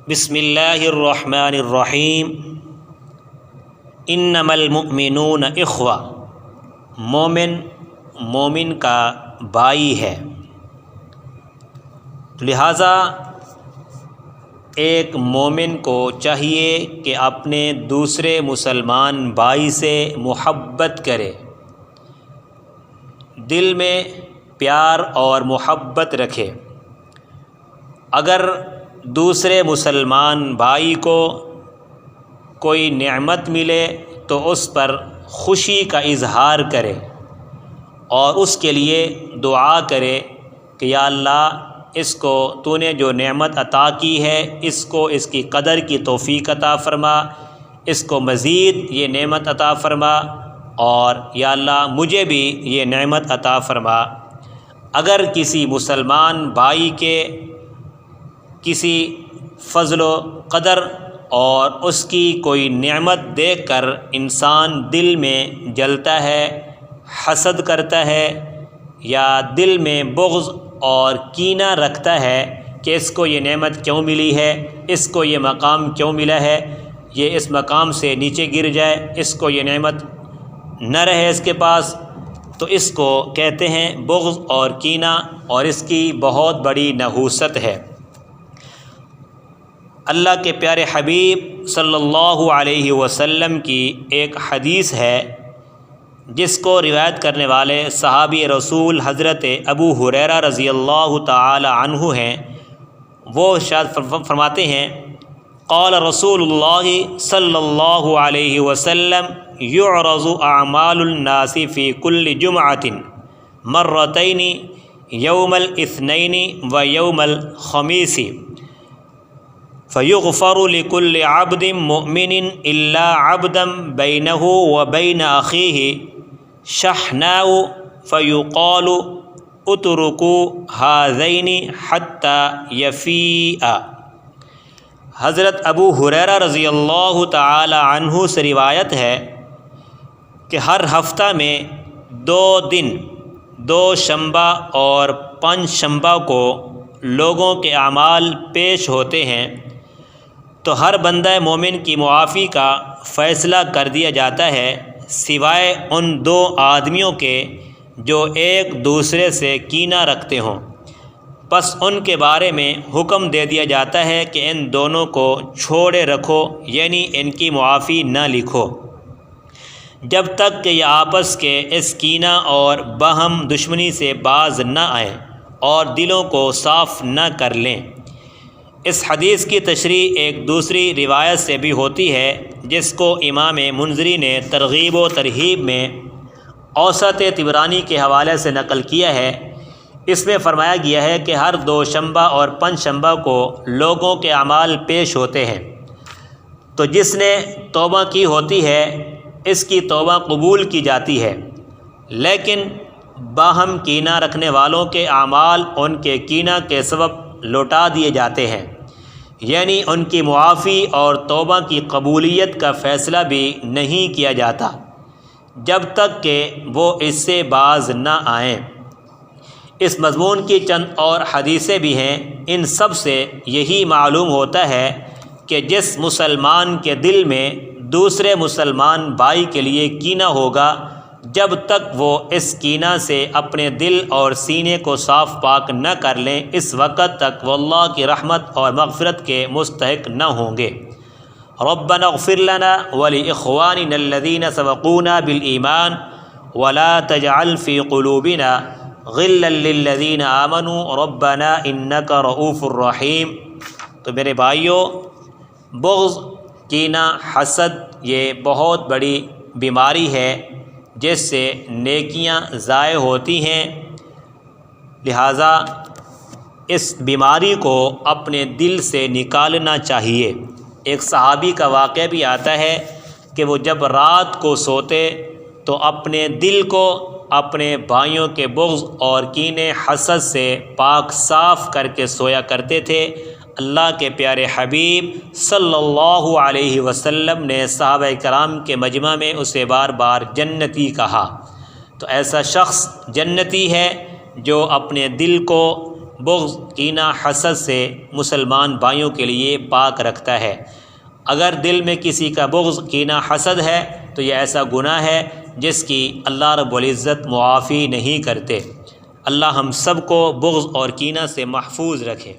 بسم اللہ الرحمن الرحیم۔ انما المؤمنون اخوہ، مومن کا بھائی ہے، لہٰذا ایک مومن کو چاہیے کہ اپنے دوسرے مسلمان بھائی سے محبت کرے، دل میں پیار اور محبت رکھے۔ اگر دوسرے مسلمان بھائی کو کوئی نعمت ملے تو اس پر خوشی کا اظہار کرے اور اس کے لیے دعا کرے کہ یا اللہ اس کو تو نے جو نعمت عطا کی ہے اس کو اس کی قدر کی توفیق عطا فرما، اس کو مزید یہ نعمت عطا فرما، اور یا اللہ مجھے بھی یہ نعمت عطا فرما۔ اگر کسی مسلمان بھائی کے کسی فضل و قدر اور اس کی کوئی نعمت دیکھ کر انسان دل میں جلتا ہے، حسد کرتا ہے، یا دل میں بغض اور کینہ رکھتا ہے کہ اس کو یہ نعمت کیوں ملی ہے، اس کو یہ مقام کیوں ملا ہے، یہ اس مقام سے نیچے گر جائے، اس کو یہ نعمت نہ رہے اس کے پاس، تو اس کو کہتے ہیں بغض اور کینہ، اور اس کی بہت بڑی نحوست ہے۔ اللہ کے پیارے حبیب صلی اللہ علیہ وسلم کی ایک حدیث ہے جس کو روایت کرنے والے صحابی رسول حضرت ابو ہریرہ رضی اللہ تعالی عنہ ہیں۔ وہ ارشاد فرماتے ہیں، قال رسول اللہ صلی اللہ علیہ وسلم یعرض اعمال الناس فی کل جمعۃ مرتین یوم الاثنین و یوم الخمیس فیغفر لکل عبد مؤمن الا عبدا بینہ و بین اخیہ شحناء فیقال اترکوا ہذین حتی یفیء۔ حضرت ابو ہریرہ رضی اللہ تعالی عنہ سے روایت ہے کہ ہر ہفتہ میں 2 دن، 2 شنبہ اور 5 شنبہ کو لوگوں کے اعمال پیش ہوتے ہیں، تو ہر بندہ مومن کی معافی کا فیصلہ کر دیا جاتا ہے سوائے ان 2 آدمیوں کے جو ایک دوسرے سے کینہ رکھتے ہوں، پس ان کے بارے میں حکم دے دیا جاتا ہے کہ ان دونوں کو چھوڑے رکھو، یعنی ان کی معافی نہ لکھو جب تک کہ یہ آپس کے اس کینہ اور باہم دشمنی سے باز نہ آئیں اور دلوں کو صاف نہ کر لیں۔ اس حدیث کی تشریح ایک دوسری روایت سے بھی ہوتی ہے جس کو امام منذری نے ترغیب و ترہیب میں اوسط طبرانی کے حوالے سے نقل کیا ہے۔ اس میں فرمایا گیا ہے کہ ہر 2 شنبہ اور 5 شنبہ کو لوگوں کے اعمال پیش ہوتے ہیں، تو جس نے توبہ کی ہوتی ہے اس کی توبہ قبول کی جاتی ہے، لیکن باہم کینہ رکھنے والوں کے اعمال ان کے کینہ کے سبب لوٹا دیے جاتے ہیں، یعنی ان کی معافی اور توبہ کی قبولیت کا فیصلہ بھی نہیں کیا جاتا جب تک کہ وہ اس سے باز نہ آئیں۔ اس مضمون کی چند اور حدیثیں بھی ہیں۔ ان سب سے یہی معلوم ہوتا ہے کہ جس مسلمان کے دل میں دوسرے مسلمان بھائی کے لیے کینہ ہوگا، جب تک وہ اس کینہ سے اپنے دل اور سینے کو صاف پاک نہ کر لیں، اس وقت تک وہ اللہ کی رحمت اور مغفرت کے مستحق نہ ہوں گے۔ ربنا اغفر لنا ولاخواننا الذین سبقونا بالایمان ولا تجعل فی قلوبنا غلا للذین آمنوا ربنا انک رؤوف الرحیم۔ تو میرے بھائیوں، بغض، کینہ، حسد یہ بہت بڑی بیماری ہے جس سے نیکیاں ضائع ہوتی ہیں، لہٰذا اس بیماری کو اپنے دل سے نکالنا چاہیے۔ ایک صحابی کا واقعہ بھی آتا ہے کہ وہ جب رات کو سوتے تو اپنے دل کو اپنے بھائیوں کے بغض اور کینے حسد سے پاک صاف کر کے سویا کرتے تھے۔ اللہ کے پیارے حبیب صلی اللہ علیہ وسلم نے صحابہ کرام کے مجمع میں اسے بار بار جنتی کہا۔ تو ایسا شخص جنتی ہے جو اپنے دل کو بغض، کینہ، حسد سے مسلمان بھائیوں کے لیے پاک رکھتا ہے۔ اگر دل میں کسی کا بغض، کینہ، حسد ہے تو یہ ایسا گناہ ہے جس کی اللہ رب العزت معافی نہیں کرتے۔ اللہ ہم سب کو بغض اور کینہ سے محفوظ رکھے۔